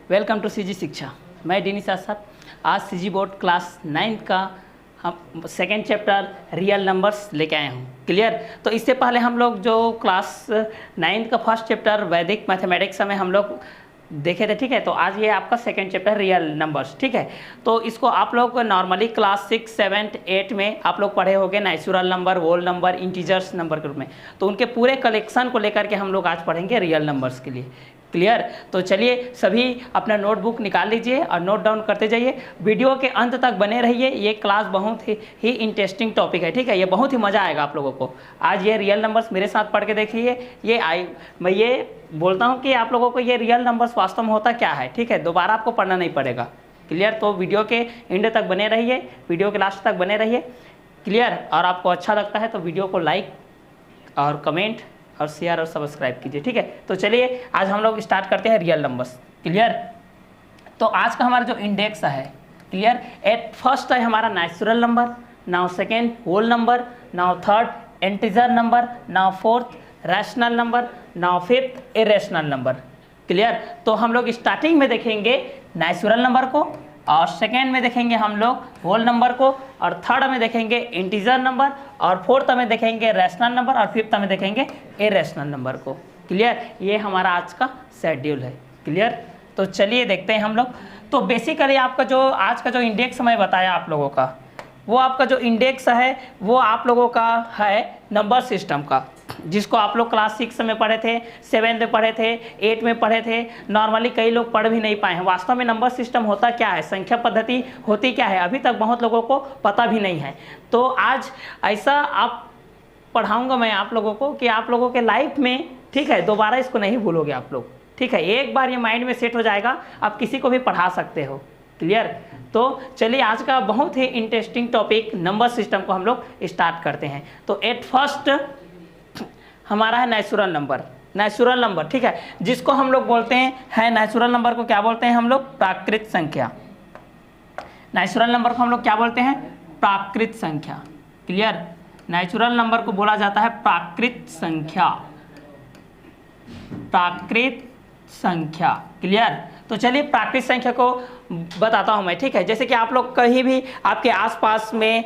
Welcome to CG शिक्षा। मैं D निशा साहब। आज सीजी बोर्ड क्लास 9 का हम सेकेंड चैप्टर रियल नंबर्स लेके आए हूँ। क्लियर। तो इससे पहले हम लोग जो क्लास 9 का फर्स्ट चैप्टर वैदिक मैथमेटिक्स में हम लोग देखे थे, ठीक है। तो आज ये आपका सेकेंड चैप्टर रियल नंबर्स, ठीक है। तो इसको आप लोग नॉर्मली क्लास 6, 7, 8 में आप लोग पढ़े होंगे natural number, whole number, integers number के रूप में। तो उनके पूरे कलेक्शन को लेकर के हम लोग आज पढ़ेंगे रियल नंबर्स के लिए। क्लियर। तो चलिए सभी अपना नोटबुक निकाल लीजिए और नोट डाउन करते जाइए। वीडियो के अंत तक बने रहिए। ये क्लास बहुत ही इंटरेस्टिंग टॉपिक है, ठीक है। ये बहुत ही मज़ा आएगा आप लोगों को। आज ये रियल नंबर्स मेरे साथ पढ़ के देखिए। मैं ये बोलता हूँ कि आप लोगों को ये रियल नंबर्स वास्तव में होता क्या है, ठीक है। दोबारा आपको पढ़ना नहीं पड़ेगा। क्लियर। तो वीडियो के एंड तक बने रहिए, वीडियो के लास्ट तक बने रहिए। क्लियर। और आपको अच्छा लगता है तो वीडियो को लाइक और कमेंट और शेयर और सब्सक्राइब कीजिए, ठीक है। तो चलिए आज हम लोग स्टार्ट करते हैं रियल नंबर्स। क्लियर। तो आज का हमारा जो इंडेक्स है, क्लियर, एट फर्स्ट है हमारा natural number, now second whole number, now third integer number, now fourth rational number, now fifth irrational number. Clear. तो हम लोग स्टार्टिंग में देखेंगे नेचुरल नंबर को, और सेकेंड में देखेंगे हम लोग होल नंबर को, और थर्ड में देखेंगे इंटीजर नंबर, और फोर्थ में देखेंगे रैशनल नंबर, और फिफ्थ में देखेंगे इरेशनल नंबर को। क्लियर। ये हमारा आज का शेड्यूल है। क्लियर। तो चलिए देखते हैं हम लोग। तो बेसिकली आपका जो आज का जो इंडेक्स मैं बताया आप लोगों का, वो आपका जो इंडेक्स है वो आप लोगों का है नंबर सिस्टम का, जिसको आप लोग क्लास 6 में पढ़े थे, 7 में पढ़े थे, 8 में पढ़े थे। नॉर्मली कई लोग पढ़ भी नहीं पाए हैं। वास्तव में नंबर सिस्टम होता क्या है, संख्या पद्धति होती क्या है, अभी तक बहुत लोगों को पता भी नहीं है। तो आज ऐसा आप पढ़ाऊंगा मैं आप लोगों को कि आप लोगों के लाइफ में, ठीक है, दोबारा इसको नहीं भूलोगे आप लोग, ठीक है। एक बार ये माइंड में सेट हो जाएगा, आप किसी को भी पढ़ा सकते हो। क्लियर। तो चलिए आज का बहुत ही इंटरेस्टिंग टॉपिक नंबर सिस्टम को हम लोग स्टार्ट करते हैं। तो एट फर्स्ट हमारा है नेचुरल नंबर। नेचुरल नंबर, ठीक है, जिसको हम लोग बोलते हैं नेचुरल नंबर को क्या बोलते हैं हम लोग, प्राकृत संख्या। नेचुरल नंबर को हम लोग क्या बोलते हैं, प्राकृत संख्या। क्लियर। नेचुरल नंबर को बोला जाता है प्राकृत संख्या, प्राकृत संख्या। क्लियर। तो चलिए प्राकृत संख्या को बताता हूं मैं, ठीक है। जैसे कि आप लोग कहीं भी आपके आसपास में,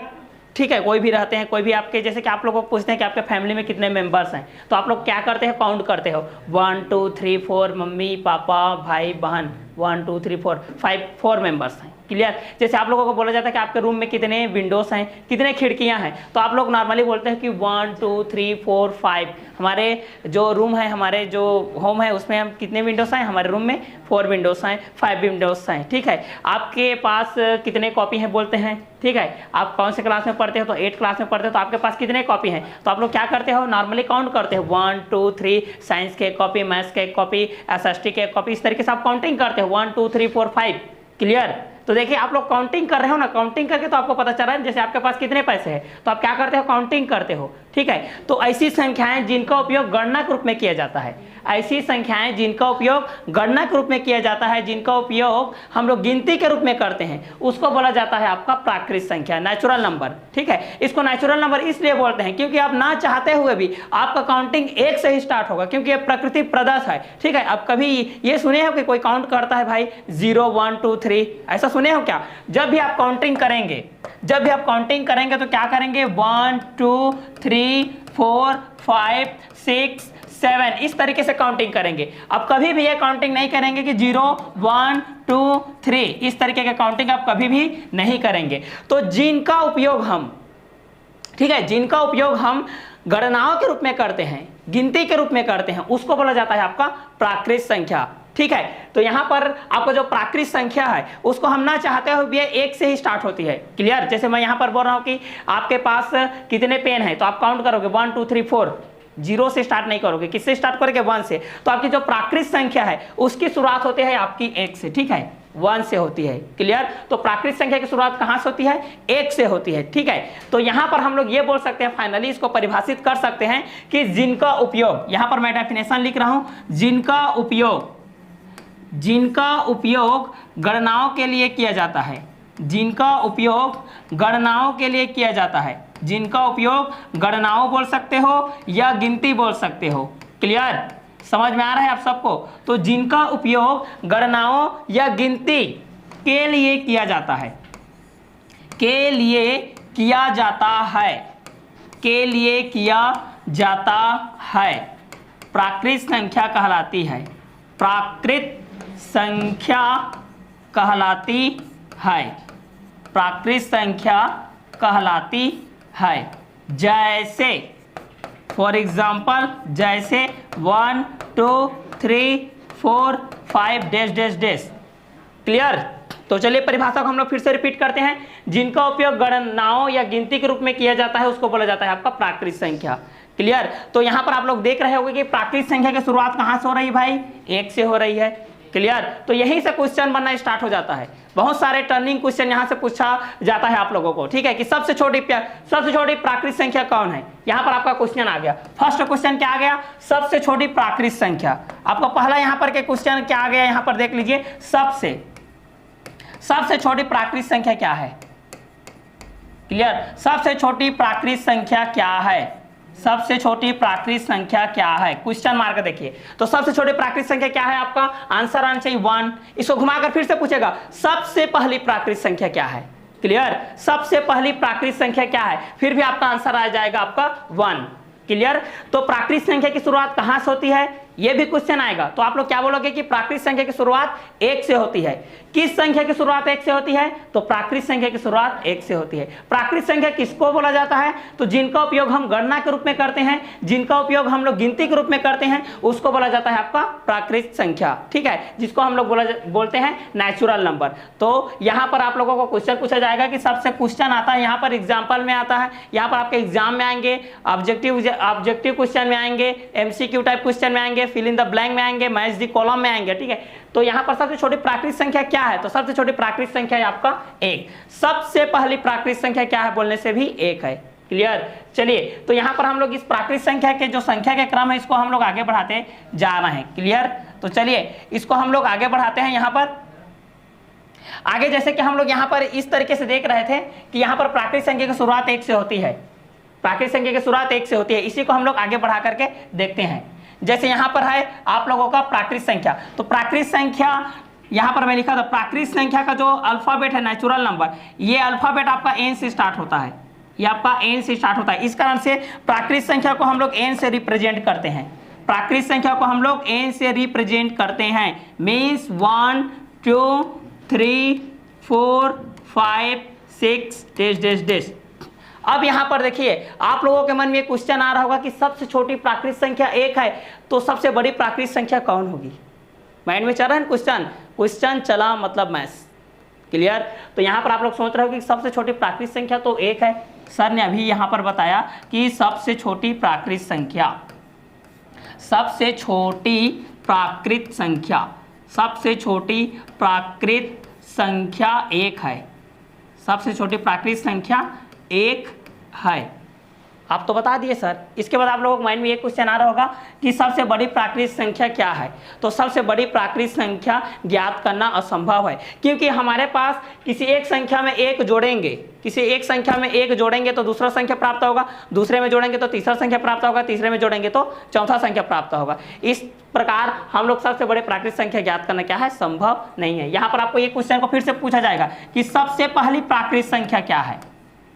ठीक है, कोई भी रहते हैं, कोई भी आपके, जैसे कि आप लोगों को पूछते हैं कि आपके फैमिली में कितने मेंबर्स हैं, तो आप लोग क्या करते हैं, काउंट करते हो। 1 2 3 4, मम्मी पापा भाई बहन, 1 2 3 4 5, 4 मेंबर्स हैं। क्लियर। जैसे आप लोगों को बोला जाता है कि आपके रूम में कितने विंडोज हैं, कितने खिड़कियां हैं, तो आप लोग नॉर्मली बोलते हैं कि 1 2 3 4 5। हमारे जो रूम है, हमारे जो होम है, उसमें हम कितने विंडोज हैं, हमारे रूम में 4 विंडोज हैं, 5 विंडोज हैं, ठीक है। आपके पास कितने कॉपी हैं बोलते हैं, ठीक है। आप कौन से क्लास में पढ़ते हो, तो 8 क्लास में पढ़ते हो, तो आपके पास कितने कॉपी हैं, तो आप लोग क्या करते हो, नॉर्मली काउंट करते हो। 1 2 3, साइंस के कॉपी, मैथ्स के कॉपी, एसएसटी के कॉपी, इस तरीके से आप काउंटिंग करते हो 1 2 3 4 5। क्लियर। तो देखिए आप लोग काउंटिंग कर रहे हो ना, काउंटिंग करके तो आपको पता चल रहा है जैसे आपके पास कितने पैसे हैं, तो आप क्या करते हो, काउंटिंग करते हो, ठीक है। तो ऐसी संख्याएं जिनका उपयोग गणना के रूप में किया जाता है, ऐसी संख्याएं जिनका उपयोग गणना के रूप में किया जाता है, जिनका उपयोग हम लोग गिनती के रूप में करते हैं, उसको बोला जाता है आपका प्राकृत संख्या, नेचुरल नंबर, ठीक है। इसको नेचुरल नंबर इसलिए बोलते हैं क्योंकि आप ना चाहते हुए भी आपका काउंटिंग 1 से ही स्टार्ट होगा, क्योंकि ये प्रकृति प्रदत्त है, ठीक है। अब कभी ये सुने हो कि कोई काउंट करता है भाई 0 1 2 3, ऐसा सुने हो क्या? जब भी आप काउंटिंग करेंगे, जब भी आप काउंटिंग करेंगे तो क्या करेंगे, 1 2 3 4 5 6 7, इस तरीके से काउंटिंग करेंगे। अब कभी भी ये काउंटिंग नहीं करेंगे कि 0 1 2 3, इस तरीके के काउंटिंग आप कभी भी नहीं करेंगे। तो जिनका उपयोग हम, ठीक है, जिनका उपयोग हम गणनाओं के रूप में करते हैं, गिनती के रूप में करते हैं, उसको बोला जाता है आपका प्राकृत संख्या, ठीक है। तो यहां पर आपको जो प्राकृत संख्या है उसको हम ना चाहते हो भी 1 से ही स्टार्ट होती है। क्लियर। जैसे मैं यहां पर बोल रहा हूं कि आपके पास कितने पेन है, तो आप काउंट करोगे 1 2 3 4, 0 से स्टार्ट नहीं करोगे, किससे स्टार्ट करोगे, 1 से। तो आपकी जो प्राकृत संख्या है उसकी शुरुआत होती है आपकी 1 से, ठीक है, 1 से होती है। क्लियर। तो प्राकृत संख्या की शुरुआत कहां से होती है, 1 से होती है, ठीक है। तो यहां पर हम लोग ये बोल सकते हैं, फाइनली इसको परिभाषित कर सकते हैं कि जिनका उपयोग, यहां पर मैं डेफिनेशन लिख रहा हूं, जिनका उपयोग गणनाओं के लिए किया जाता है, जिनका उपयोग गणनाओं के लिए किया जाता है, जिनका उपयोग गणनाओं बोल सकते हो या गिनती बोल सकते हो। क्लियर। समझ में आ रहा है आप सबको? तो जिनका उपयोग गणनाओं या गिनती के लिए किया जाता है, के लिए किया जाता है, के लिए किया जाता है, प्राकृत संख्या कहलाती है, प्राकृत संख्या कहलाती है, प्राकृत संख्या कहलाती है। जैसे फॉर एग्जाम्पल, जैसे 1 2 3 4 5 डैश डैश डैश। क्लियर? तो चलिए परिभाषा को हम लोग फिर से रिपीट करते हैं। जिनका उपयोग गणनाओं या गिनती के रूप में किया जाता है उसको बोला जाता है आपका प्राकृत संख्या। क्लियर? तो यहाँ पर आप लोग देख रहे होंगे कि प्राकृत संख्या की शुरुआत कहाँ से हो रही है भाई? 1 से हो रही है। क्लियर? तो यहीं से क्वेश्चन बनना स्टार्ट हो जाता है। बहुत सारे टर्निंग क्वेश्चन यहाँ से पूछा जाता है आप लोगों को, ठीक है, कि सबसे छोटी प्राकृत संख्या कौन है? यहाँ पर आपका क्वेश्चन आ गया। फर्स्ट क्वेश्चन क्या आ गया? सबसे छोटी प्राकृत संख्या। आपका पहला यहाँ पर के क्वेश्चन क्या आ गया? यहाँ पर देख लीजिए, सबसे छोटी प्राकृत संख्या क्या है? क्लियर? सबसे छोटी प्राकृत संख्या क्या है? सबसे छोटी प्राकृत संख्या क्या है? क्वेश्चन मार्क देखिए। तो सबसे छोटी प्राकृत संख्या क्या है आपका? आंसर आना चाहिए 1। इसको घुमाकर फिर से पूछेगा, सबसे पहली प्राकृत संख्या क्या है? क्लियर? सबसे पहली प्राकृत संख्या क्या है? फिर भी आपका आंसर आ जाएगा आपका 1। क्लियर? तो प्राकृत संख्या की शुरुआत कहां से होती है? ये भी क्वेश्चन आएगा। तो आप लोग क्या बोलोगे कि प्राकृत संख्या की शुरुआत 1 से होती है। किस संख्या की शुरुआत 1 से होती है? तो प्राकृत संख्या की शुरुआत 1 से होती है। प्राकृत संख्या किसको बोला जाता है? तो जिनका उपयोग हम गणना के रूप में करते हैं, जिनका उपयोग हम लोग गिनती के रूप में करते हैं, उसको बोला जाता है आपका प्राकृत संख्या। ठीक है, जिसको हम लोग बोलते हैं नेचुरल नंबर। तो यहाँ पर आप लोगों को क्वेश्चन पूछा जाएगा कि सबसे क्वेश्चन आता है, यहाँ पर एग्जाम्पल में आता है, यहाँ पर आपके एग्जाम में आएंगे, ऑब्जेक्टिव क्वेश्चन में आएंगे, MCQ टाइप क्वेश्चन में आएंगे, फिल इन द ब्लैंक में आएंगे, मैच द कॉलम में आएंगे। ठीक है, तो यहाँ पर सबसे छोटी प्राकृत संख्या क्या है? तो सबसे छोटी प्राकृत संख्या है आपका 1। सबसे पहली प्राकृत संख्या क्या है बोलने से भी 1 है। क्लियर? चलिए, तो यहाँ पर हम लोग इस प्राकृत संख्या के जो संख्या के क्रम है इसको हम लोग आगे बढ़ाते जा रहे हैं। क्लियर? तो चलिए इसको हम लोग आगे बढ़ाते हैं। यहाँ पर आगे जैसे कि हम लोग यहाँ पर इस तरीके से देख रहे थे कि यहाँ पर प्राकृत संख्या की शुरुआत 1 से होती है, प्राकृत संख्या की शुरुआत 1 से होती है। इसी को हम लोग आगे बढ़ा करके देखते हैं। जैसे यहाँ पर है आप लोगों का प्राकृत संख्या, तो प्राकृत संख्या यहाँ पर मैं लिखा था, प्राकृत संख्या का जो अल्फाबेट है नेचुरल नंबर, ये अल्फाबेट आपका N से स्टार्ट होता है, ये आपका N से स्टार्ट होता है। इस कारण से प्राकृत संख्या को हम लोग N से रिप्रेजेंट करते हैं, प्राकृत संख्या को हम लोग N से रिप्रेजेंट करते हैं। Means 1 2 3 4 5 6 dash dash dash. अब यहाँ पर देखिए आप लोगों के मन में क्वेश्चन आ रहा होगा कि सबसे छोटी प्राकृत संख्या 1 है, तो सबसे बड़ी प्राकृत संख्या कौन होगी? माइंड में चल रहा है क्वेश्चन चला मतलब मैथ्स। क्लियर? तो यहाँ पर आप लोग सोच रहे हो कि सबसे छोटी प्राकृत संख्या तो 1 है। सर ने अभी यहाँ पर बताया कि सबसे छोटी प्राकृत संख्या, सबसे छोटी प्राकृत संख्या, सबसे छोटी प्राकृत संख्या 1 है, सबसे छोटी प्राकृत संख्या 1 है। आप तो बता दिए सर। इसके बाद आप लोगों के माइंड में एक क्वेश्चन आ रहा होगा कि सबसे बड़ी प्राकृत संख्या क्या है? तो सबसे बड़ी प्राकृत संख्या ज्ञात करना असंभव है, क्योंकि हमारे पास किसी एक संख्या में 1 जोड़ेंगे, किसी एक संख्या में 1 जोड़ेंगे तो दूसरा संख्या प्राप्त होगा, दूसरे में जोड़ेंगे तो तीसरा संख्या प्राप्त होगा, तीसरे में जोड़ेंगे तो चौथा संख्या प्राप्त होगा। इस प्रकार हम लोग सबसे बड़े प्राकृत संख्या ज्ञात करना क्या है? संभव नहीं है। यहाँ पर आपको एक क्वेश्चन को फिर से पूछा जाएगा कि सबसे पहली प्राकृत संख्या क्या है?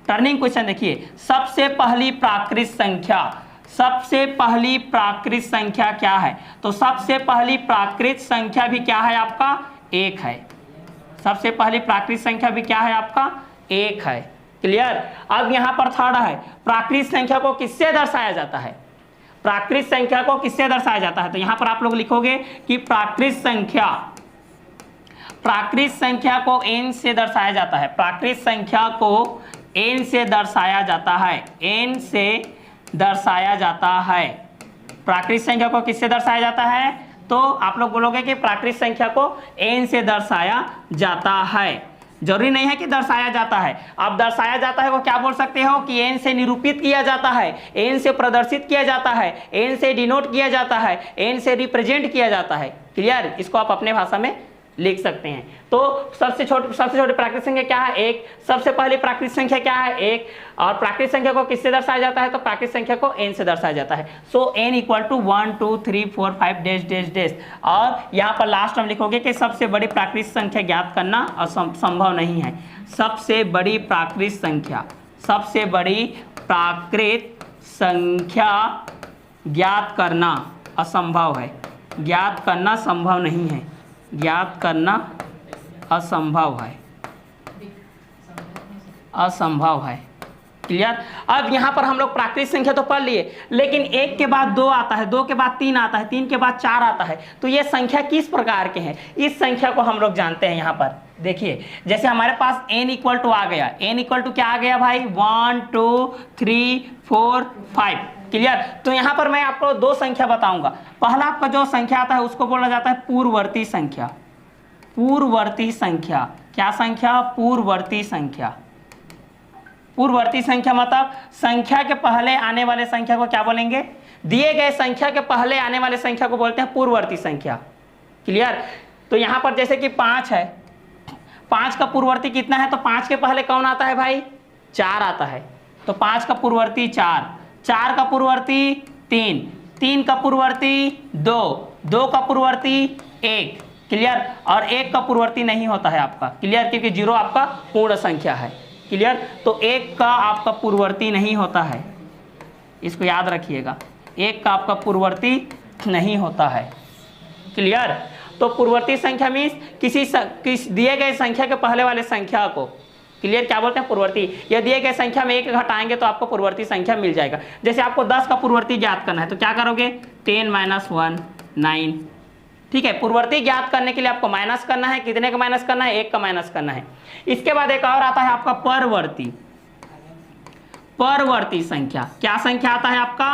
टर्निंग क्वेश्चन देखिए, सबसे पहली प्राकृत संख्या, सबसे पहली प्राकृत संख्या क्या है? तो सबसे पहली प्राकृत संख्या भी क्या है आपका? 1 है। सबसे पहली प्राकृत संख्या भी क्या है आपका? 1 है। क्लियर? अब यहाँ पर थर्ड है, प्राकृत संख्या को किससे दर्शाया जाता है? प्राकृत संख्या को किससे दर्शाया जाता है? तो यहाँ पर आप लोग लिखोगे कि प्राकृत संख्या को n से दर्शाया जाता है, प्राकृत संख्या को n से दर्शाया जाता है, n से दर्शाया जाता है। प्राकृत संख्या को किससे दर्शाया जाता है? तो आप लोग बोलोगे कि प्राकृत संख्या को n से दर्शाया जाता है। जरूरी नहीं है कि दर्शाया जाता है, आप दर्शाया जाता है वो क्या बोल सकते हो कि n से निरूपित किया जाता है, n से प्रदर्शित किया जाता है, n से डिनोट किया जाता है, n से रिप्रेजेंट किया जाता है। क्लियर? इसको आप अपने भाषा में लिख सकते हैं। तो सबसे छोटी प्राकृतिक संख्या क्या है? 1। सबसे पहली प्राकृतिक संख्या क्या है? 1। और प्राकृतिक संख्या को किससे दर्शाया जाता है? तो प्राकृतिक संख्या को n से दर्शाया जाता है। So n equal to 1 2 3 4 5 dash dash dash. और यहाँ पर लास्ट में लिखोगे कि सबसे बड़ी प्राकृतिक संख्या ज्ञात करना असंभव नहीं है। सबसे बड़ी प्राकृतिक संख्या, सबसे बड़ी प्राकृतिक संख्या ज्ञात करना असंभव है, ज्ञात करना संभव नहीं है, ज्ञात करना असंभव है, असंभव है। क्लियर? अब यहाँ पर हम लोग प्राकृतिक संख्या तो पढ़ लिए, लेकिन 1 के बाद 2 आता है, 2 के बाद 3 आता है, 3 के बाद 4 आता है। तो ये संख्या किस प्रकार के हैं? इस संख्या को हम लोग जानते हैं। यहाँ पर देखिए, जैसे हमारे पास n इक्वल टू आ गया, n इक्वल टू क्या आ गया भाई? 1 2 3 4 5। क्लियर? तो यहाँ पर मैं आपको 2 संख्या बताऊंगा। पहला आपका जो संख्या आता है उसको बोला जाता है पूर्ववर्ती संख्या। पूर्ववर्ती संख्या, क्या संख्या? पूर्ववर्ती संख्या। पूर्ववर्ती संख्या मतलब संख्या के पहले आने वाले संख्या को क्या बोलेंगे? दिए गए संख्या के पहले आने वाले संख्या को बोलते हैं पूर्ववर्ती संख्या। क्लियर? तो यहाँ पर जैसे कि 5 है, 5 का पूर्ववर्ती कितना है? तो 5 के पहले कौन आता है भाई? 4 आता है। तो 5 का पूर्ववर्ती 4, 4 का पूर्ववर्ती 3, 3 का पूर्ववर्ती 2, 2 का पूर्ववर्ती 1। क्लियर? और 1 का पूर्ववर्ती नहीं होता है आपका। क्लियर? क्योंकि 0 आपका पूर्ण संख्या है। क्लियर? तो 1 का आपका पूर्ववर्ती नहीं होता है, इसको याद रखिएगा। 1 का आपका पूर्ववर्ती नहीं होता है। क्लियर? तो पूर्ववर्ती संख्या मीन्स किसी दिए गए संख्या के पहले वाले संख्या को, क्लियर, क्या बोलते हैं? पूर्ववर्ती। या दिए गए संख्या में 1 घटाएंगे तो आपको पूर्ववर्ती संख्या मिल जाएगा। जैसे आपको 10 का पूर्ववर्ती ज्ञात करना है तो क्या करोगे? 10 - 1 9। ठीक है? पूर्ववर्ती ज्ञात करने के लिए आपको माइनस करना है। कितने का माइनस करना है? 1 का माइनस करना है। इसके बाद एक और आता है आपका परवर्ती। परवर्ती संख्या, क्या संख्या आता है आपका?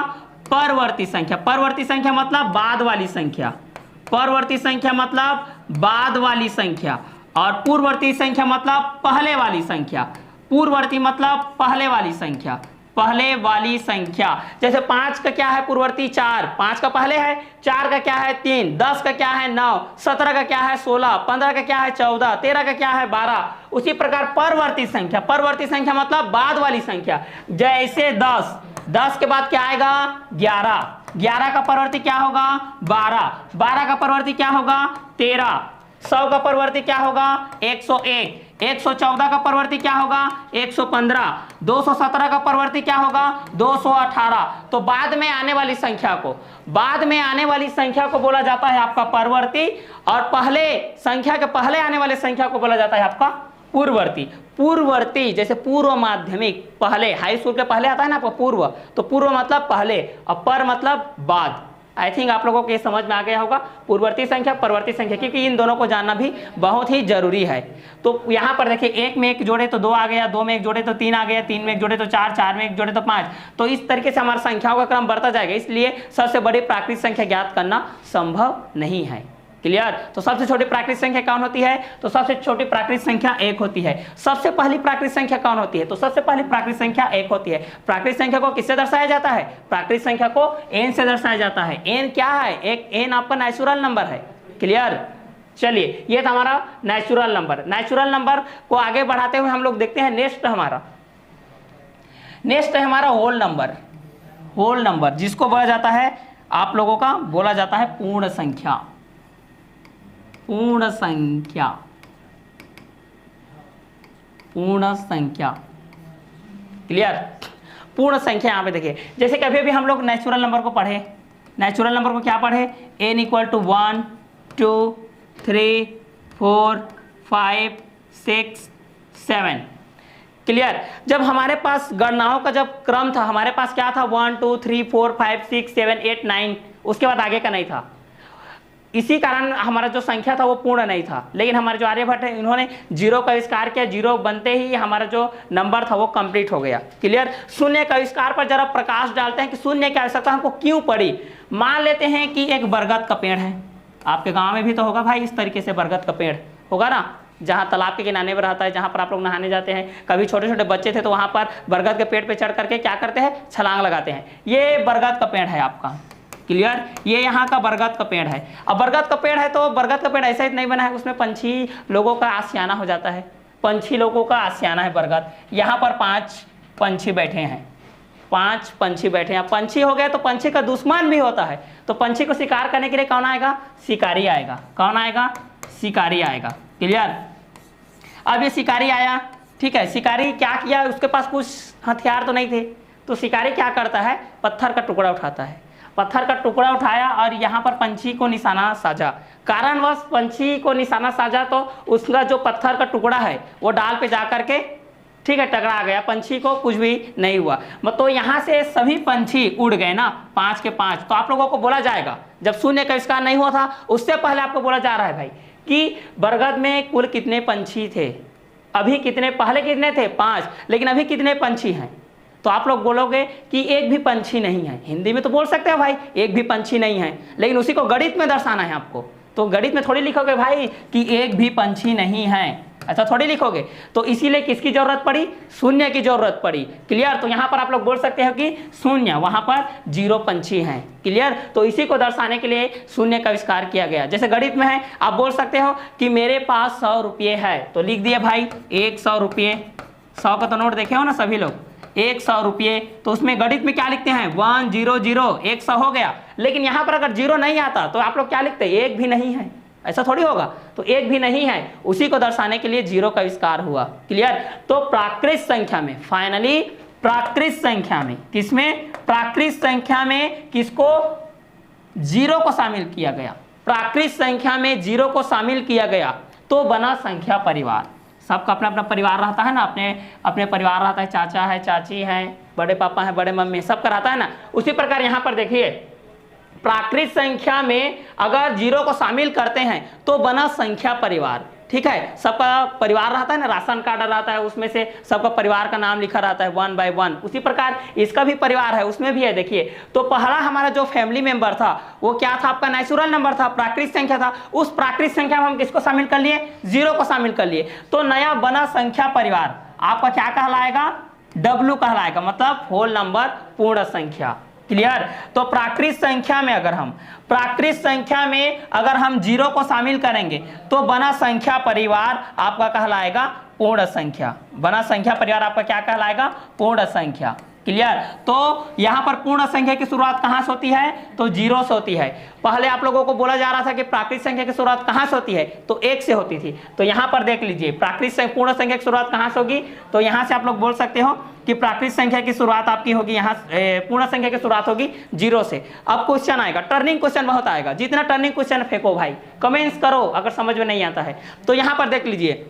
परवर्ती संख्या। परवर्ती संख्या मतलब बाद वाली संख्या। परवर्ती संख्या मतलब बाद वाली संख्या। और पूर्ववर्ती संख्या मतलब पहले वाली संख्या। पूर्ववर्ती मतलब पहले वाली संख्या, पहले वाली संख्या। जैसे 5 का क्या है पूर्ववर्ती? 4, 5 का पहले है। 4 का क्या है? 3, 10 का क्या है? 9, 17 का क्या है? 16, 15 का क्या है? 14, 13 का क्या है? 12। उसी प्रकार परवर्ती संख्या, परवर्ती संख्या मतलब बाद वाली संख्या। जैसे 10, 10 के बाद क्या आएगा? 11, 11 का परवर्ती क्या होगा? 12, 12 का परवर्ती क्या होगा? 13, 100 का परवर्ती क्या होगा? 101, 114 का परवर्ती क्या होगा? 115, 217 का परवर्ती क्या होगा? 218। तो बाद में आने वाली संख्या को, बाद में आने वाली संख्या को बोला जाता है आपका परवर्ती, और पहले संख्या के पहले आने वाले संख्या को बोला जाता है आपका पूर्ववर्ती। पूर्ववर्ती जैसे पूर्व माध्यमिक, पहले हाई स्कूल के पहले आता है ना आपका पूर्व, तो पूर्व मतलब पहले और पर मतलब बाद। आई थिंक आप लोगों को ये समझ में आ गया होगा, पूर्ववर्ती संख्या, परवर्ती संख्या, क्योंकि इन दोनों को जानना भी बहुत ही जरूरी है। तो यहाँ पर देखिए, 1 में 1 जोड़े तो 2 आ गया, 2 में 1 जोड़े तो 3 आ गया, 3 में 1 जोड़े तो 4, 4 में 1 जोड़े तो 5। तो इस तरीके से हमारा संख्याओं का क्रम बढ़ता जाएगा, इसलिए सबसे बड़ी प्राकृतिक संख्या ज्ञात करना संभव नहीं है। क्लियर? तो सबसे छोटी प्राकृतिक संख्या कौन होती है? तो सबसे छोटी प्राकृतिक संख्या 1 होती है। सबसे पहली प्राकृतिक संख्या कौन होती है? तो सबसे पहली प्राकृतिक संख्या 1 होती है। प्राकृतिक संख्या को किससे दर्शाया जाता है? प्राकृतिक संख्या को n से दर्शाया जाता है। n क्या है? एक n आपका नेचुरल नंबर है। क्लियर? चलिए, ये था हमारा नेचुरल नंबर। नेचुरल नंबर को आगे बढ़ाते हुए हम लोग देखते हैं नेक्स्ट है हमारा होल नंबर। होल नंबर जिसको बोला जाता है, आप लोगों का बोला जाता है पूर्ण संख्या। पूर्ण संख्या, पूर्ण संख्या। क्लियर? पूर्ण संख्या यहाँ पे देखिए, जैसे कि अभी हम लोग नेचुरल नंबर को पढ़े, नेचुरल नंबर को क्या पढ़े? n equal to 1 2 3 4 5 6 7। क्लियर? जब हमारे पास गणनाओं का जब क्रम था, हमारे पास क्या था? 1 2 3 4 5 6 7 8 9, उसके बाद आगे का नहीं था। इसी कारण हमारा जो संख्या था वो पूर्ण नहीं था। लेकिन हमारे जो आर्यभट्ट है, इन्होंने 0 का आविष्कार किया। 0 बनते ही हमारा जो नंबर था वो कंप्लीट हो गया। क्लियर? शून्य का आविष्कार पर जरा प्रकाश डालते हैं कि शून्य की आवश्यकता हमको क्यों पड़ी। मान लेते हैं कि एक बरगद का पेड़ है, आपके गांव में भी तो होगा भाई, इस तरीके से बरगद का पेड़ होगा ना, जहाँ तालाब के किनारे में रहता है, जहाँ पर आप लोग नहाने जाते हैं। कभी छोटे छोटे बच्चे थे तो वहाँ पर बरगद के पेड़ पे चढ़ करके क्या करते हैं? छलांग लगाते हैं। ये बरगद का पेड़ है आपका। क्लियर। ये यहाँ का बरगद का पेड़ है। अब बरगद का पेड़ है तो बरगद का पेड़ ऐसा ही नहीं बना है, उसमें पंछी लोगों का आशियाना हो जाता है, पंछी लोगों का आशियाना है बरगद। यहाँ पर 5 पंछी बैठे हैं, 5 पंछी बैठे हैं। पंछी हो गए तो पंछी का दुश्मन भी होता है, तो पंछी को शिकार करने के लिए कौन आएगा? शिकारी आएगा। कौन आएगा? शिकारी आएगा। क्लियर। अब ये शिकारी आया, ठीक है। शिकारी क्या किया, उसके पास कुछ हथियार तो नहीं थे, तो शिकारी क्या करता है? पत्थर का टुकड़ा उठाता है। पत्थर का टुकड़ा उठाया और यहाँ पर पंछी को निशाना साधा। कारणवश पंछी को निशाना साधा तो उसका जो पत्थर का टुकड़ा है वो डाल पे जा करके, ठीक है, टकरा गया, पंछी को कुछ भी नहीं हुआ। तो यहाँ से सभी पंछी उड़ गए ना, 5 के 5। तो आप लोगों को बोला जाएगा, जब शून्य का आविष्कार नहीं हुआ था उससे पहले आपको बोला जा रहा है भाई कि बरगद में कुल कितने पंछी थे, अभी कितने, पहले कितने थे? 5, लेकिन अभी कितने पंछी हैं? तो आप लोग बोलोगे कि एक भी पंछी नहीं है। हिंदी में तो बोल सकते हो भाई एक भी पंछी नहीं है, लेकिन उसी को गणित में दर्शाना है आपको। तो गणित में थोड़ी लिखोगे भाई कि एक भी पंछी नहीं है, ऐसा थोड़ी लिखोगे। तो इसीलिए किसकी जरूरत पड़ी? शून्य की जरूरत पड़ी। क्लियर। तो यहाँ पर आप लोग बोल सकते हो कि शून्य, वहां पर 0 पंछी हैं। क्लियर। तो इसी को दर्शाने के लिए शून्य का आविष्कार किया गया। जैसे गणित में है, आप बोल सकते हो कि मेरे पास 100 रुपये है, तो लिख दिए भाई 100 रुपये। 100 का तो नोट देखे हो ना सभी लोग, 100 रुपये। तो उसमें गणित में क्या लिखते हैं? 100, 100 हो गया। लेकिन यहाँ पर अगर 0 नहीं आता तो आप लोग क्या लिखते हैं? एक भी नहीं है, ऐसा थोड़ी होगा। तो एक भी नहीं है, उसी को दर्शाने के लिए 0 का आविष्कार हुआ। क्लियर। तो प्राकृत संख्या में, फाइनली प्राकृत संख्या में, किसमें? प्राकृत संख्या में किसको? 0 को शामिल किया गया। प्राकृत संख्या में 0 को शामिल किया गया तो बना संख्या परिवार। सबका अपना अपना परिवार रहता है ना, अपने अपने परिवार रहता है, चाचा है, चाची है, बड़े पापा है, बड़े मम्मी, सबका रहता है ना। उसी प्रकार यहाँ पर देखिए, प्राकृत संख्या में अगर 0 को शामिल करते हैं तो बना संख्या परिवार। ठीक है, सबका परिवार रहता है ना, राशन कार्ड रहता है, उसमें से सबका परिवार का नाम लिखा रहता है 1 by 1। उसी प्रकार इसका भी परिवार है, उसमें भी है। देखिए, तो पहला हमारा जो फैमिली मेंबर था वो क्या था? आपका नेचुरल नंबर था, प्राकृत संख्या था। उस प्राकृत संख्या में हम किसको शामिल कर लिए? 0 को शामिल कर लिए। तो नया बना संख्या परिवार आपका क्या कहलाएगा? W कहलाएगा, मतलब होल नंबर, पूर्ण संख्या। क्लियर। तो प्राकृत संख्या में अगर हम 0 को शामिल करेंगे तो बना संख्या परिवार आपका कहलाएगा पूर्ण संख्या। बना संख्या परिवार आपका क्या कहलाएगा? पूर्ण संख्या। क्लियर। तो यहाँ पर पूर्ण संख्या की शुरुआत कहाँ से होती है? तो 0 से होती है। पहले आप लोगों को बोला जा रहा था कि प्राकृत संख्या की शुरुआत कहाँ से होती है? तो 1 से होती थी। तो यहाँ पर देख लीजिए, प्राकृत पूर्ण संख्या की शुरुआत कहाँ से होगी? तो यहाँ से आप लोग बोल सकते हो कि प्राकृत संख्या की शुरुआत आपकी होगी यहाँ, पूर्ण संख्या की शुरुआत होगी 0 से। अब क्वेश्चन आएगा, टर्निंग क्वेश्चन बहुत आएगा। जितना टर्निंग क्वेश्चन फेंको भाई, कमेंट्स करो अगर समझ में नहीं आता है। तो यहाँ पर देख लीजिए,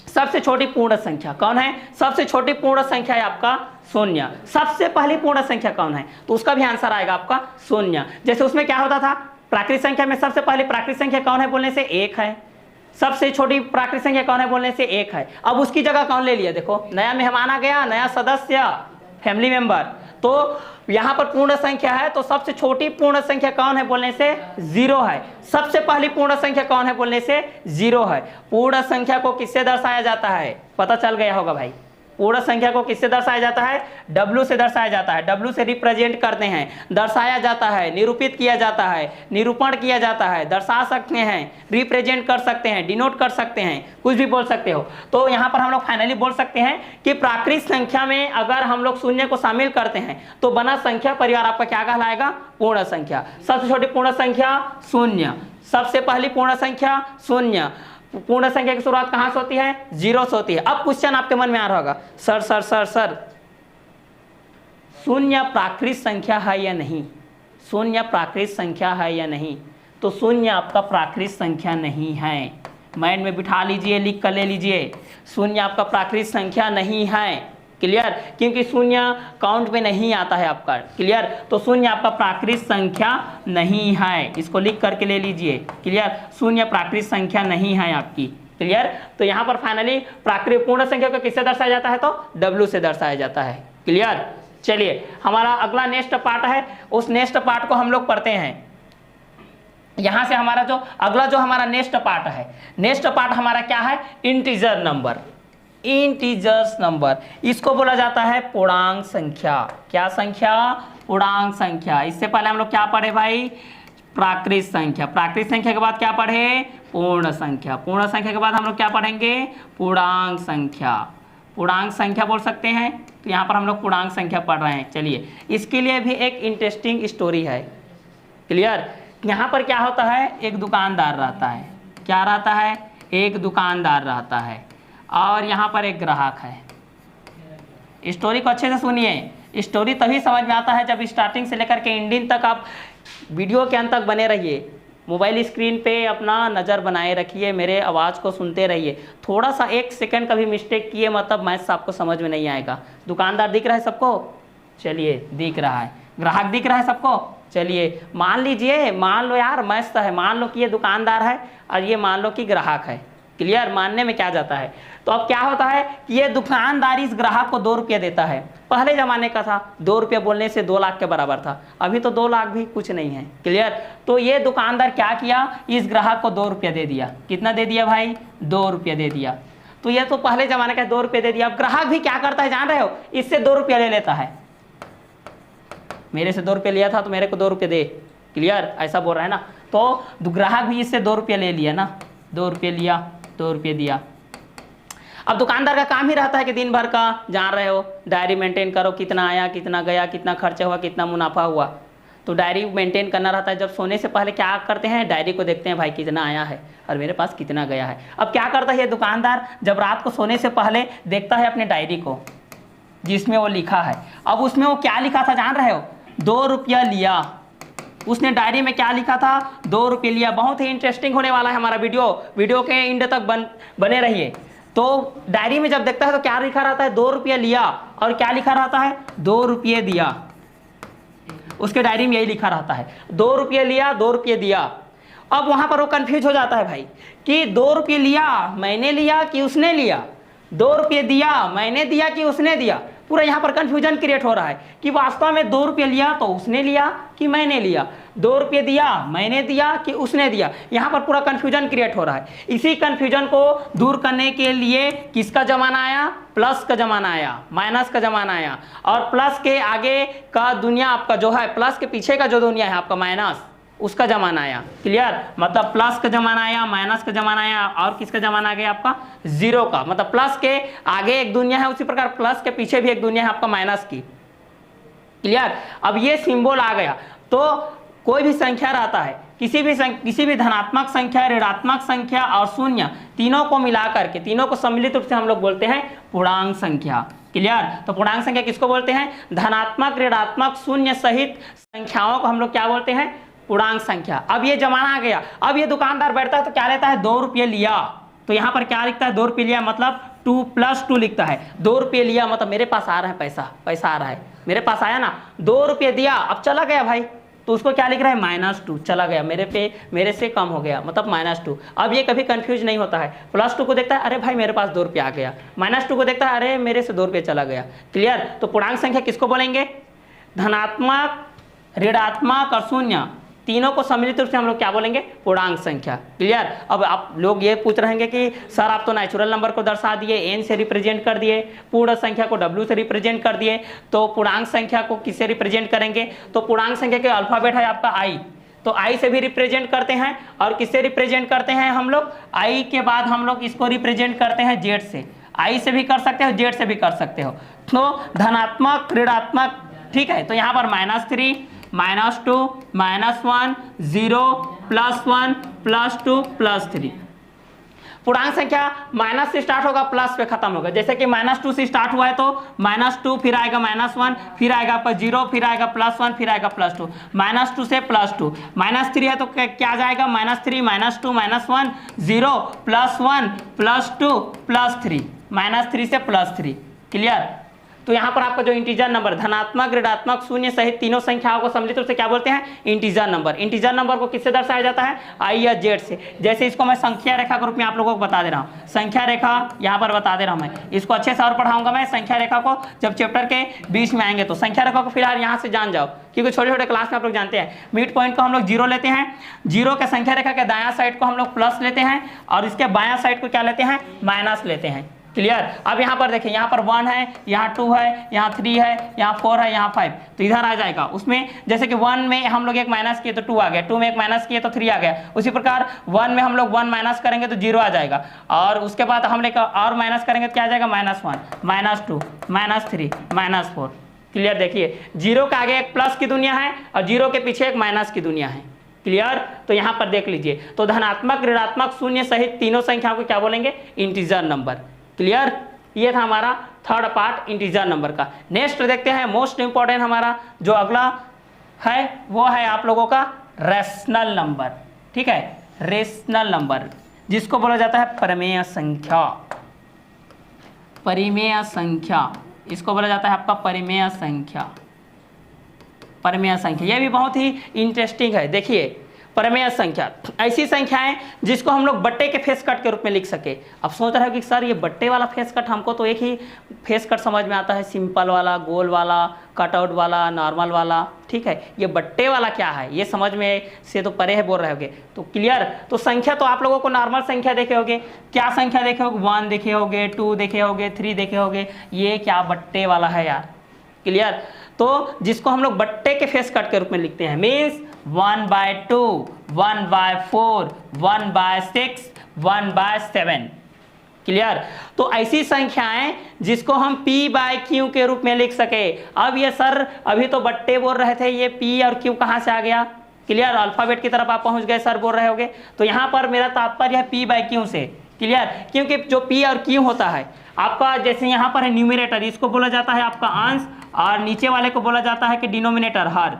सबसे छोटी पूर्ण संख्या कौन है? सबसे छोटी पूर्ण संख्या है आपका 0। सबसे पहली पूर्ण संख्या कौन है? तो उसका भी आंसर आएगा आपका 0। जैसे उसमें क्या होता था, प्राकृत संख्या में सबसे पहली प्राकृत संख्या कौन है बोलने से? 1 है। सबसे छोटी प्राकृत संख्या कौन है बोलने से? 1 है। अब उसकी जगह कौन ले लिया? देखो, नया मेहमान आ गया, नया सदस्य, फैमिली मेंबर। तो यहाँ पर पूर्ण संख्या है, तो सबसे छोटी पूर्ण संख्या कौन है बोलने से? 0 है। सबसे पहली पूर्ण संख्या कौन है बोलने से? 0 है। पूर्ण संख्या को किससे दर्शाया जाता है? पता चल गया होगा भाई। पूर्ण संख्या को किससे दर्शाया जाता है? W से दर्शाया जाता है। W से रिप्रेजेंट करते हैं, दर्शाया जाता है, निरूपित किया जाता है, निरूपण किया जाता है, दर्शा सकते हैं, रिप्रेजेंट कर सकते हैं, डिनोट कर सकते हैं, कुछ भी बोल सकते हो। तो यहाँ पर हम लोग फाइनली बोल सकते हैं कि प्राकृत संख्या में अगर हम लोग 0 को शामिल करते हैं तो बना संख्या परिवार आपका क्या कहलाएगा? पूर्ण संख्या। सबसे छोटी पूर्ण संख्या 0, सबसे पहली पूर्ण संख्या 0। पूर्ण संख्या की शुरुआत कहां से होती है? 0 से होती है। अब क्वेश्चन आपके मन में आ रहा होगा, सर 0 प्राकृत संख्या है या नहीं? 0 प्राकृत संख्या है या नहीं? तो 0 आपका प्राकृत संख्या नहीं है। माइंड में बिठा लीजिए, लिख कर ले लीजिए, 0 आपका प्राकृत संख्या नहीं है। क्लियर। क्योंकि 0 काउंट में नहीं आता है आपका। क्लियर। तो 0 आपका प्राकृत संख्या नहीं है, इसको लिख करके ले लीजिए। क्लियर। 0 प्राकृत संख्या नहीं है आपकी। क्लियर। तो यहाँ पर फाइनली प्राकृत पूर्ण संख्या को किससे दर्शाया जाता है? तो W से दर्शाया जाता है। क्लियर। चलिए, हमारा अगला नेक्स्ट पार्ट है, उस नेक्स्ट पार्ट को हम लोग पढ़ते हैं। यहाँ से हमारा जो अगला जो हमारा नेक्स्ट पार्ट है, नेक्स्ट पार्ट हमारा क्या है? Integer number. इंटीजर्स नंबर, इसको बोला जाता है पूर्णांक संख्या। क्या संख्या? पूर्णांक संख्या। इससे पहले हम लोग क्या पढ़े भाई? प्राकृत संख्या। प्राकृत संख्या के बाद क्या पढ़े? पूर्ण संख्या। पूर्ण संख्या के बाद हम लोग क्या पढ़ेंगे? पूर्णांक संख्या। पूर्णांक संख्या बोल सकते हैं, तो यहाँ पर हम लोग पूर्णांक संख्या पढ़ रहे हैं। चलिए, इसके लिए भी एक इंटरेस्टिंग स्टोरी है। क्लियर? यहाँ पर क्या होता है? एक दुकानदार रहता है। क्या रहता है? एक दुकानदार रहता है और यहाँ पर एक ग्राहक है। स्टोरी को अच्छे से सुनिए। स्टोरी तभी समझ में आता है जब स्टार्टिंग से लेकर के एंडिंग तक आप वीडियो के अंत तक बने रहिए। मोबाइल स्क्रीन पे अपना नज़र बनाए रखिए, मेरे आवाज़ को सुनते रहिए। थोड़ा सा 1 सेकंड का भी मिस्टेक किए मतलब मैथ्स आपको समझ में नहीं आएगा। दुकानदार दिख रहा है सबको? चलिए, दिख रहा है। ग्राहक दिख रहा है सबको? चलिए, मान लीजिए, मान लो यार, मैथ्स है, मान लो कि ये दुकानदार है और ये मान लो कि ग्राहक है। क्लियर? मानने में क्या जाता है? तो अब क्या होता है कि ये दुकानदार इस ग्राहक को 2 रुपये देता है। पहले ज़माने का था, 2 रुपये बोलने से 2 लाख के बराबर था। अभी तो 2 लाख भी कुछ नहीं है। क्लियर? तो ये दुकानदार क्या किया? इस ग्राहक को 2 रुपये दे दिया। कितना दे दिया भाई? 2 रुपये दे दिया। तो ये तो पहले ज़माने का 2 रुपये दे दिया। अब ग्राहक भी क्या करता है जान रहे हो? इससे 2 रुपये ले लेता है। मेरे से 2 रुपये लिया था तो मेरे को 2 रुपये दे। क्लियर? ऐसा बोल रहा है ना। तो ग्राहक भी इससे 2 रुपये ले लिया ना। 2 रुपये लिया, 2 रुपये दिया। अब दुकानदार का काम ही रहता है कि दिन भर का जान रहे हो, डायरी मेंटेन करो, कितना आया, कितना गया, कितना खर्चा हुआ, कितना मुनाफा हुआ। तो डायरी मेंटेन करना रहता है। जब सोने से पहले क्या करते हैं? डायरी को देखते हैं, भाई कितना आया है और मेरे पास कितना गया है। अब क्या करता है ये दुकानदार? जब रात को सोने से पहले देखता है अपने डायरी को जिसमें वो लिखा है। अब उसमें वो क्या लिखा था जान रहे हो? 2 रुपया लिया। उसने डायरी में क्या लिखा था? 2 रुपये लिया। बहुत ही इंटरेस्टिंग होने वाला है हमारा वीडियो के एंड तक बने रहिए। तो डायरी में जब देखता है तो क्या लिखा रहता है? 2 रुपये लिया। और क्या लिखा रहता है? 2 रुपये दिया। उसके डायरी में यही लिखा रहता है, 2 रुपये लिया, 2 रुपये दिया। अब वहां पर वो कंफ्यूज हो जाता है भाई कि 2 रुपये लिया मैंने लिया कि उसने लिया, 2 रुपये दिया मैंने दिया कि उसने दिया। पूरा यहाँ पर कंफ्यूजन क्रिएट हो रहा है कि वास्तव में 2 रुपये लिया तो उसने लिया कि मैंने लिया, 2 रुपये दिया मैंने दिया कि उसने दिया। यहाँ पर पूरा कंफ्यूजन क्रिएट हो रहा है। इसी कंफ्यूजन को दूर करने के लिए किसका जमाना आया? प्लस का जमाना आया, माइनस का जमाना आया। और प्लस के आगे का दुनिया आपका जो है, प्लस के पीछे का जो दुनिया है आपका माइनस, उसका जमाना आया। क्लियर? मतलब प्लस का जमाना आया, माइनस का जमाना आया और किसका जमाना आ गया? आपका जीरो का। मतलब प्लस के आगे एक दुनिया है, उसी प्रकार प्लस के पीछे भी एक दुनिया है आपका माइनस की। क्लियर? अब ये सिंबल आ गया तो कोई भी संख्या रहता है, किसी भी धनात्मक संख्या, ऋणात्मक संख्या और शून्य, तीनों को मिलाकर के, तीनों को सम्मिलित रूप से हम लोग बोलते हैं पूर्णांक संख्या। क्लियर? तो पूर्णांक संख्या किसको बोलते हैं? धनात्मक, ऋणात्मक, शून्य सहित संख्याओं को हम लोग क्या बोलते हैं? पूर्णांक संख्या। अब ये जमाना आ गया। अब ये दुकानदार बैठता है तो क्या लेता है? 2 रुपये लिया। तो यहाँ पर क्या लिखता है? 2 रुपये लिया मतलब 2 + 2 लिखता है। 2 रुपये लिया मतलब मेरे पास आ रहा है पैसा आ रहा है, मेरे पास आया ना। 2 रुपये दिया, अब चला गया भाई, तो उसको क्या लिख रहा है? -2, चला गया, मेरे से कम हो गया, मतलब -2। अब ये कभी कंफ्यूज नहीं होता है। +2 को देखता है, अरे भाई मेरे पास 2 रुपये आ गया। -2 को देखता है, अरे मेरे से 2 रुपये चला गया। क्लियर? तो पूर्णांक संख्या किसको बोलेंगे? धनात्मक, ऋणात्मक और शून्य, तीनों को सम्मिलित रूप से हम लोग क्या बोलेंगे? पूर्णांक संख्या। क्लियर? अब आप लोग ये पूछ रहे हैं कि सर आप तो नेचुरल नंबर को दर्शा दिए, n से रिप्रेजेंट कर दिए, पूर्ण संख्या को w से रिप्रेजेंट कर दिए, तो पूर्णांक संख्या को किससे रिप्रेजेंट करेंगे? तो पूर्णांक संख्या के अल्फाबेट है आपका i, तो i से भी रिप्रेजेंट करते हैं। और किससे रिप्रेजेंट करते हैं हम लोग? i के बाद हम लोग इसको रिप्रेजेंट करते हैं z से। i से भी कर सकते हो, z से भी कर सकते हो। तो धनात्मक, ऋणात्मक, ठीक है। तो यहाँ पर -3, -2, -1, 0, +1, +2, +3। पूर्णांक संख्या माइनस से स्टार्ट होगा, प्लस पे खत्म होगा। जैसे कि -2 से स्टार्ट हुआ है तो -2, फिर आएगा -1, फिर आएगा आपका 0, फिर आएगा +1, फिर आएगा +2। -2 से +2, -3 है तो क्या जाएगा? -3, -2, -1, 0, +1, +2, +3, -3 से +3। क्लियर? तो यहाँ पर आपका जो इंटीजर नंबर, धनात्मक, ऋणात्मक, शून्य सहित तीनों संख्याओं को सम्मिलित रूप से क्या बोलते हैं? Integer number. इंटीजर नंबर को किससे दर्शाया जाता है? i या z से। जैसे इसको मैं संख्या रेखा के रूप में आप लोगों को बता दे रहा हूँ। संख्या रेखा यहाँ पर बता दे रहा हूँ मैं, इसको अच्छे से और पढ़ाऊंगा मैं। संख्या रेखा को जब चैप्टर के बीच में आएंगे तो संख्या रेखा को फिलहाल यहाँ से जान जाओ, क्योंकि छोटे छोटे क्लास में आप लोग जानते हैं मिड पॉइंट को हम लोग 0 लेते हैं, 0 के संख्या रेखा के दायां साइड को हम लोग प्लस लेते हैं और इसके बायां साइड को क्या लेते हैं? माइनस लेते हैं। क्लियर। अब यहाँ पर देखिए, यहाँ पर 1 है, यहाँ 2 है, यहाँ 3 है, यहाँ 4 है, यहाँ 5, तो इधर आ जाएगा। उसमें जैसे कि 1 में हम लोग एक माइनस किए तो 2 आ गया, 2 में एक माइनस किए तो 3 आ गया। उसी प्रकार 1 में हम लोग 1 माइनस करेंगे तो 0 आ जाएगा, और उसके बाद हम लोग और माइनस करेंगे तो क्या आ जाएगा, -1, -2, -3, -4। क्लियर। देखिए 0 के आगे एक प्लस की दुनिया है और 0 के पीछे एक माइनस की दुनिया है। क्लियर। तो यहाँ पर देख लीजिए, तो धनात्मक, ऋणात्मक, शून्य सहित तीनों संख्याओं को क्या बोलेंगे, इंटीजर नंबर। क्लियर। ये था हमारा थर्ड पार्ट इंटीजर नंबर का। नेक्स्ट देखते हैं, मोस्ट इंपॉर्टेंट हमारा जो अगला है वो है आप लोगों का रेशनल नंबर। ठीक है, रेशनल नंबर जिसको बोला जाता है परिमेय संख्या। परिमेय संख्या, इसको बोला जाता है आपका परिमेय संख्या। परिमेय संख्या ये भी बहुत ही इंटरेस्टिंग है। देखिए परिमेय संख्या ऐसी संख्याएं जिसको हम लोग बट्टे के फेस कट के रूप में लिख सके। अब सोच रहे हो कि सर ये बट्टे वाला फेस कट, हमको तो एक ही फेस कट समझ में आता है, सिंपल वाला, गोल वाला, कटआउट वाला, नॉर्मल वाला। ठीक है, ये बट्टे वाला क्या है ये समझ में से तो परे है बोल रहे होगे। तो क्लियर। तो संख्या तो आप लोगों को नॉर्मल संख्या देखे होगे, क्या संख्या देखे होगे, 1 देखे होगे, 2 देखे होगे, 3 देखे होगे। ये क्या बट्टे वाला है यार। क्लियर। तो जिसको हम लोग बट्टे के फेस कट के रूप में लिखते हैं, मीन्स 1/2, 1/4, 1/6, 1/7। क्लियर। तो ऐसी संख्याएं जिसको हम p/q के रूप में लिख सके। अब ये सर अभी तो बट्टे बोल रहे थे, ये p और q कहाँ से आ गया। क्लियर। अल्फाबेट की तरफ आप पहुंच गए सर बोल रहे होगे। तो यहाँ पर मेरा तात्पर्य है p/q से। क्लियर। क्योंकि जो p और q होता है आपका, जैसे यहाँ पर है न्यूमरेटर, इसको बोला जाता है आपका अंश, और नीचे वाले को बोला जाता है कि डिनोमिनेटर, हर।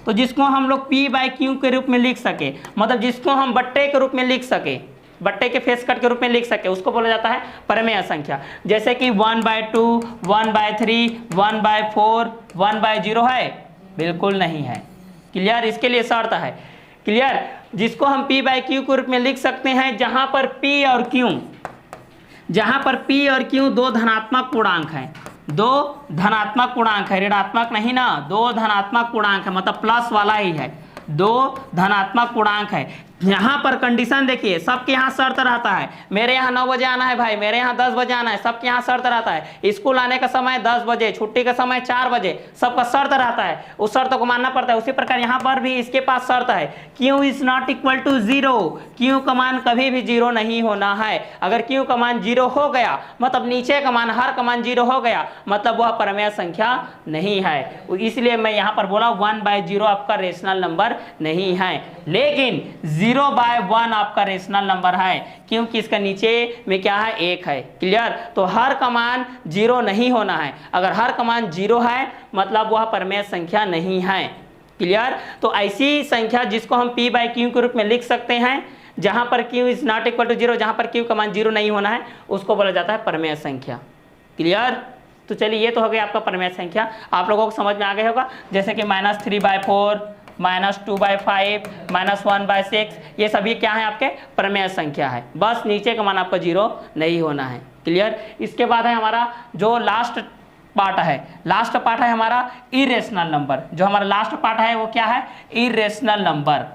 तो जिसको हम लोग p/q के रूप में लिख सके, मतलब जिसको हम बट्टे के रूप में लिख सके, बट्टे के फेस कट के रूप में लिख सके, उसको बोला जाता है परिमेय संख्या। जैसे कि 1/2, 1/3, 1/4, 1/0 है, बिल्कुल नहीं है। क्लियर। इसके लिए शर्त है। क्लियर। जिसको हम p/q के रूप में लिख सकते हैं जहां पर p और q दो धनात्मक पूर्णांक हैं, दो धनात्मक पूर्णांक है, ऋणात्मक नहीं ना, दो धनात्मक पूर्णांक है, मतलब प्लस वाला ही है, दो धनात्मक पूर्णांक है। यहाँ पर कंडीशन देखिए, सबके यहाँ शर्त रहता है, मेरे यहाँ 9 बजे आना है भाई, मेरे यहाँ 10 बजे आना है, सबके यहाँ शर्त रहता है। स्कूल आने का समय 10 बजे, छुट्टी का समय 4 बजे, सबका शर्त रहता है, उस शर्त को मानना पड़ता है। उसी प्रकार यहाँ पर भी इसके पास शर्त है, q is not equal to 0, q का मान कभी भी 0 नहीं होना है। अगर q का मान 0 हो गया, मतलब नीचे का मान, हर का मान 0 हो गया, मतलब वह परिमेय संख्या नहीं है। इसलिए मैं यहाँ पर बोला 1/0 आपका रेशनल नंबर नहीं है, लेकिन 0/1 आपका रेशनल नंबर है, क्योंकि इसका नीचे में क्या है, 1 है। क्लियर। तो हर का मान 0 नहीं होना है। अगर हर का मान 0 है मतलब वह परिमेय संख्या नहीं है। क्लियर। तो ऐसी संख्या जिसको हम p/q के रूप में लिख सकते हैं, जहां पर q is not equal to 0, जहां पर q का मान 0 नहीं होना है, उसको बोला जाता है परिमेय संख्या। क्लियर। तो चलिए ये तो हो गया आपका परिमेय संख्या, आप लोगों को समझ में आ गया होगा। जैसे कि -3/4, -2/5, -1/6, ये सभी क्या है, आपके परिमेय संख्या है। बस नीचे का मान आपका 0 नहीं होना है। क्लियर। इसके बाद है हमारा जो लास्ट पार्ट है हमारा इरेशनल नंबर। जो हमारा लास्ट पार्ट है वो क्या है, इरेशनल नंबर।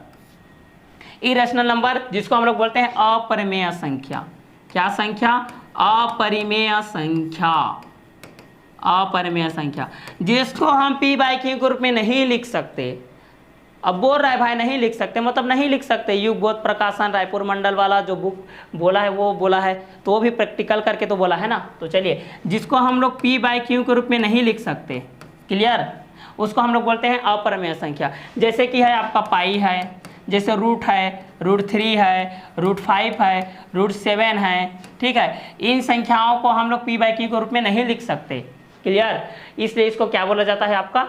इरेशनल नंबर जिसको हम लोग बोलते हैं अपरिमेय संख्या। क्या संख्या, अपरिमेय संख्या। अपरिमेय संख्या जिसको हम p/q के रूप में नहीं लिख सकते। अब बोल रहा है भाई नहीं लिख सकते, मतलब नहीं लिख सकते। युग बोध प्रकाशन रायपुर मंडल वाला जो बुक बोला है वो बोला है, तो वो भी प्रैक्टिकल करके तो बोला है ना। तो चलिए जिसको हम लोग p/q के रूप में नहीं लिख सकते, क्लियर, उसको हम लोग बोलते हैं अपरिमेय संख्या। जैसे कि है आपका पाई है, जैसे रूट है, √3 है, √5 है, √7 है। ठीक है, इन संख्याओं को हम लोग p/q के रूप में नहीं लिख सकते। क्लियर। इसलिए इसको क्या बोला जाता है, आपका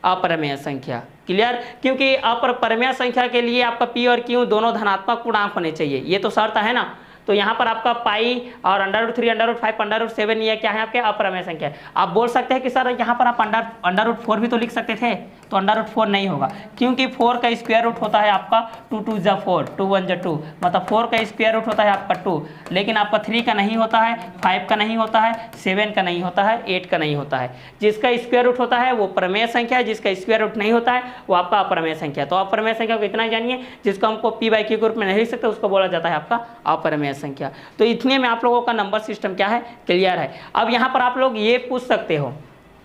अपरिमेय संख्या। क्लियर। क्योंकि अपरिमेय संख्या के लिए आपका p और q दोनों धनात्मक पूर्णांक होने चाहिए, ये तो शर्त है ना। तो यहाँ पर आपका पाई और √3, √5, √7 ये क्या है, आपके अपरिमेय संख्या। आप बोल सकते हैं कि सर यहाँ पर आप √4 भी तो लिख सकते थे, तो अंडर रूट 4 नहीं होगा, क्योंकि 4 का स्क्वायर रूट होता है आपका 2 2 जा 4, 2 1 जा 2, मतलब 4 का स्क्वायर रूट होता है आपका 2, लेकिन आपका 3 का नहीं होता है, 5 का नहीं होता है, 7 का नहीं होता है, 8 का नहीं होता है। जिसका स्क्वायर रूट होता है वो प्रमेय संख्या है, जिसका स्क्वायर रूट नहीं होता है वो आपका अप्रमेय संख्या। तो अप्रमेय संख्या को इतना जानिए, जिसको हमको p/q के रूप में नहीं लिख सकते उसको बोला जाता है आपका अप्रमेय संख्या। तो इतने में आप लोगों का नंबर सिस्टम क्या है, क्लियर है। अब यहाँ पर आप लोग ये पूछ सकते हो,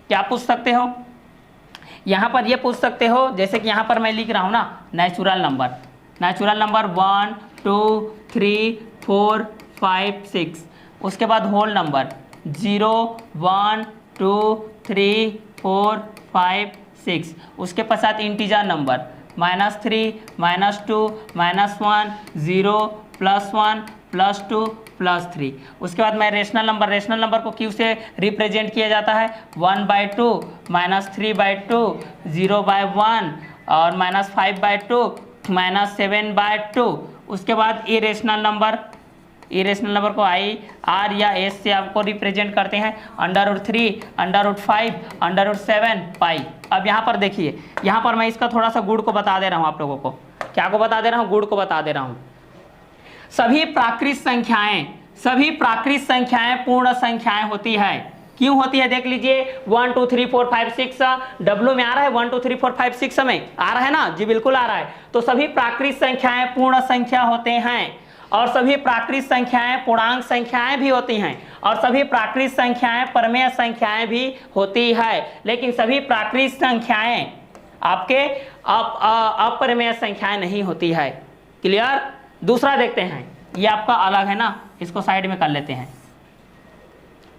क्या पूछ सकते हो, यहाँ पर ये पूछ सकते हो, जैसे कि यहाँ पर मैं लिख रहा हूँ ना नेचुरल नंबर, नेचुरल नंबर 1 2 3 4 5 6, उसके बाद होल नंबर 0 1 2 3 4 5 6, उसके पश्चात इंटीजर नंबर -3 -2 -1 0 +1 +2 +3, उसके बाद मैं रेशनल नंबर, रेशनल नंबर को क्यू से रिप्रेजेंट किया जाता है 1/2 -3/2 0/1 और -5/2 -7/2। उसके बाद इरेशनल नंबर, इरेशनल नंबर को आई आर या एस से आपको रिप्रेजेंट करते हैं √3 √5 √7 पाई। अब यहाँ पर देखिए, यहाँ पर मैं इसका थोड़ा सा गुण को बता दे रहा हूँ आप लोगों को, क्या को बता दे रहा हूँ, गुण को बता दे रहा हूँ। सभी प्राकृत संख्याएं, सभी प्राकृत संख्याएं पूर्ण संख्याएं होती है। क्यों होती है देख लीजिए, 1 2 3 4 5 6 डब्ल्यू में आ रहा है, 1 2 3 4 5 6 में आ रहा है ना जी, बिल्कुल आ रहा है। तो सभी प्राकृत संख्याएं पूर्ण संख्या होते हैं और सभी प्राकृत संख्याएं पूर्णांक संख्याएं भी होती हैं और सभी प्राकृत संख्याएं परमेय संख्याएं भी होती है, लेकिन सभी प्राकृत संख्याएं आपके अपरमेय संख्याएं नहीं होती है। क्लियर। दूसरा देखते हैं, ये आपका अलग है ना, इसको साइड में कर लेते हैं,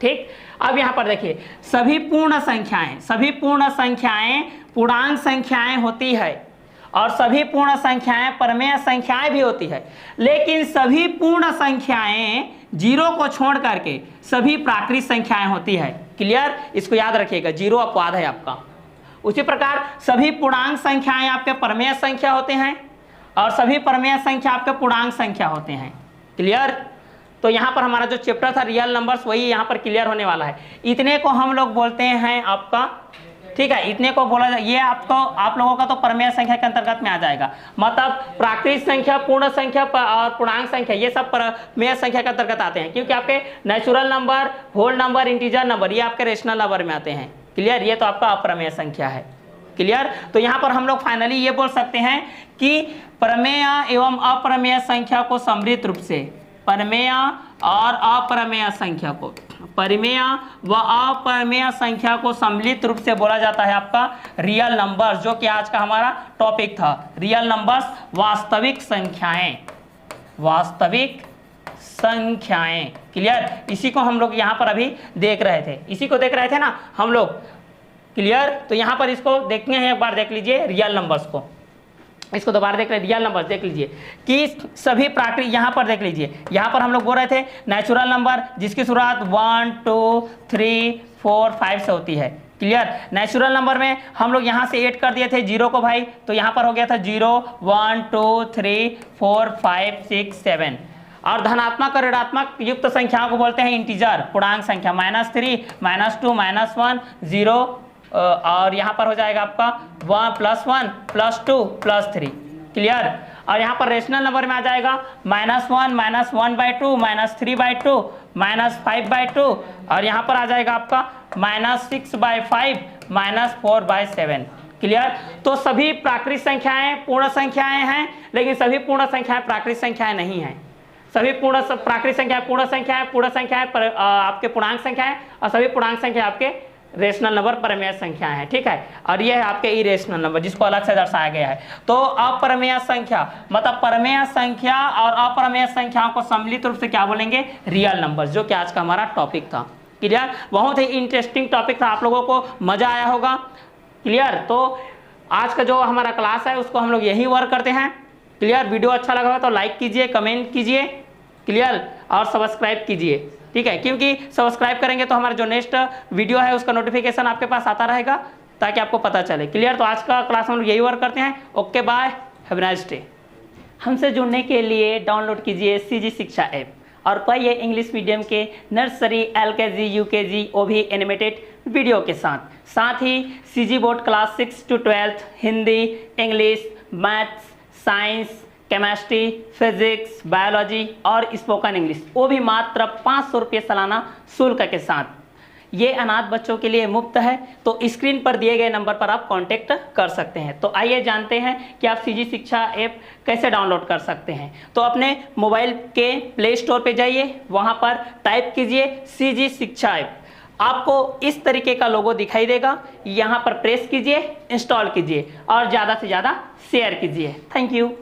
ठीक। अब यहाँ पर देखिए, सभी पूर्ण संख्याएं, सभी पूर्ण संख्याएं पूर्णांक संख्याएं होती है और सभी पूर्ण संख्याएं परमेय संख्याएं भी होती है, लेकिन सभी पूर्ण संख्याएं जीरो को छोड़ करके सभी प्राकृत संख्याएं होती है। क्लियर, इसको याद रखिएगा, जीरो अपवाद है आपका। उसी प्रकार सभी पूर्णांक संख्याएं आपके परमेय संख्या होते हैं और सभी परमेय संख्या आपके पूर्णांक संख्या होते हैं। क्लियर। तो यहाँ पर हमारा जो चैप्टर था रियल नंबर्स, वही यहाँ पर क्लियर होने वाला है। इतने को हम लोग बोलते हैं आपका, ठीक है, इतने को बोला जाए, ये आपको आप लोगों का तो परमेय संख्या के अंतर्गत में आ जाएगा। मतलब प्राकृत संख्या, पूर्ण संख्या और पूर्णांक संख्या, ये सब परमेय संख्या के अंतर्गत आते हैं, क्योंकि आपके natural number, whole number, integer number ये आपके रेशनल नंबर में आते हैं। क्लियर, ये तो आपका अपरमेय संख्या है। क्लियर। तो यहाँ पर हम लोग फाइनली ये बोल सकते हैं कि परमेय एवं अप्रमेय संख्या को सम्मिलित रूप से, परमेय और अप्रमेय संख्या को, परिमेय व अपरमेय संख्या को सम्मिलित रूप से बोला जाता है आपका रियल नंबर्स, जो कि आज का हमारा टॉपिक था। रियल नंबर्स वास्तविक संख्याएं, वास्तविक संख्याएं। क्लियर। इसी को हम लोग यहाँ पर अभी देख रहे थे, इसी को देख रहे थे ना हम लोग। क्लियर। तो यहाँ पर इसको देखते हैं, एक बार देख लीजिए रियल नंबर्स को, इसको दोबारा देख रहे हैं, रियल नंबर देख लीजिए कि सभी प्राकृत, यहाँ पर देख लीजिए, यहाँ पर हम लोग बोल रहे थे नेचुरल नंबर जिसकी शुरुआत 1 2 3 4 5 से होती है। क्लियर। नेचुरल नंबर में हम लोग यहाँ से ऐड कर दिए थे जीरो को भाई, तो यहाँ पर हो गया था 0 1 2 3 4 5 6 7। और धनात्मक और ऋणात्मक युक्त संख्याओं को बोलते हैं इंटीजर, पूर्णांक संख्या, -3 -2 -1 0 और यहाँ पर हो जाएगा आपका 1 +1 +2 +3। क्लियर। और यहाँ पर रेशनल नंबर में आ जाएगा -1 -1/2 -3/2 -5/2 और यहाँ पर आ जाएगा आपका -6/5 -4/7। क्लियर। तो सभी प्राकृत संख्याएं पूर्ण संख्याएं हैं, लेकिन सभी पूर्ण संख्याएं प्राकृत संख्याएं नहीं हैं। सभी पूर्ण प्राकृत संख्याएं पूर्ण संख्याएं, पूर्ण संख्याएं आपके पूर्णांक संख्याएं और सभी पूर्णांक संख्या आपके रेशनल नंबर परमेय संख्या है। ठीक है। और ये है आपके इरेशनल नंबर, जिसको अलग से दर्शाया गया है। तो अपरमेय संख्या मतलब परमेय संख्या और अपरमेय संख्याओं को सम्मिलित रूप से क्या बोलेंगे, रियल नंबर, जो कि आज का हमारा टॉपिक था। क्लियर। बहुत ही इंटरेस्टिंग टॉपिक था, आप लोगों को मजा आया होगा। क्लियर। तो आज का जो हमारा क्लास है उसको हम लोग यही वर्क करते हैं। क्लियर। वीडियो अच्छा लगा हो तो लाइक कीजिए, कमेंट कीजिए। क्लियर। और सब्सक्राइब कीजिए, ठीक है, क्योंकि सब्सक्राइब करेंगे तो हमारा जो नेक्स्ट वीडियो है उसका नोटिफिकेशन आपके पास आता रहेगा, ताकि आपको पता चले। क्लियर। तो आज का क्लास हम लोग यही वर्क करते हैं। Okay, bye, have a nice day. हमसे जुड़ने के लिए डाउनलोड कीजिए सीजी शिक्षा ऐप और पाइए इंग्लिश मीडियम के नर्सरी, LKG, UKG, वो भी एनिमेटेड वीडियो के साथ ही CG board class 6 to 12 Hindi, English, maths, science, chemistry, physics, biology और स्पोकन इंग्लिश, वो भी मात्र 500 रुपये सालाना शुल्क के साथ। ये अनाथ बच्चों के लिए मुफ्त है, तो स्क्रीन पर दिए गए नंबर पर आप कांटेक्ट कर सकते हैं। तो आइए जानते हैं कि आप सीजी शिक्षा ऐप कैसे डाउनलोड कर सकते हैं। तो अपने मोबाइल के प्ले स्टोर पे जाइए, वहाँ पर टाइप कीजिए सीजी शिक्षा ऐप। आपको इस तरीके का लोगो दिखाई देगा, यहाँ पर प्रेस कीजिए, इंस्टॉल कीजिए और ज़्यादा से ज़्यादा शेयर कीजिए। Thank you.